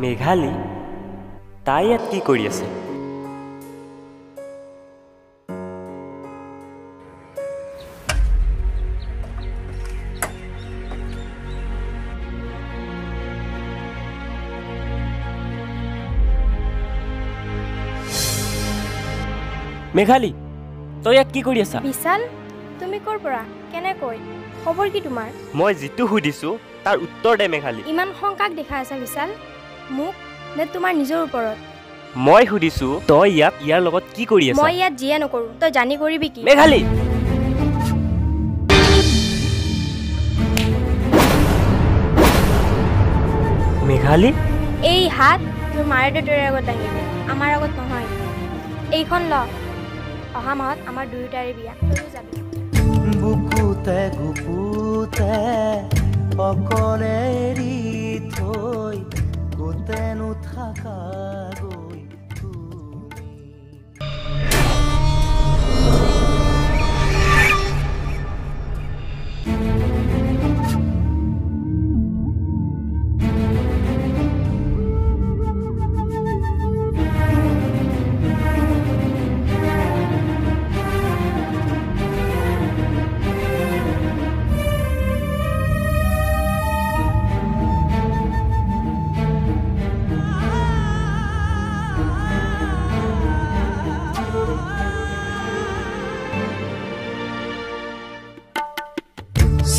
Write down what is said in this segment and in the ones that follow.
মেঘালী তাই ইয়াত কি কৰি আছে? মেঘালী তই ইয়াত কি কৰি আছা? বিশাল তুমি ক'ৰ পৰা কেনেকৈ খবৰ কি তোমাৰ? মই যিটো সুধিছো তাৰ উত্তৰ দে মেঘালী। ইমান শংকাক দেখা আছা বিশাল মোক নে তোমাৰ নিজৰ ওপৰত? মই সুধিছো তই ইয়াত ইয়াৰ লগত কি কৰি আছা? মই ইয়াত যিয়ে নকৰো তই জানি কৰিবি কি? মেঘালী মেঘালী এই হাত তোৰ মাৰে তোৰ আগত দাঙিবি আমাৰ আগত নহয়। এইখন ল অহা মাহত আমাৰ দুয়োটাৰে বিয়া তইও যাবি। বুকুতে গুপুতে অকলে এৰি থৈ গোটেনো থাকা গৈ তুমি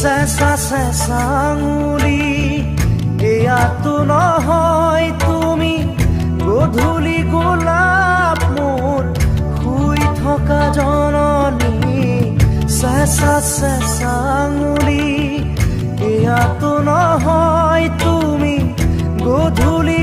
চেঁচা চেঁচা আঙুলি এয়াতো নহয় তুমি গধূলি গোলাপ মোৰ শুই থকা জননী। চেঁচা চেঁচা আঙুলি এয়াতো নহয় তুমি গধূলি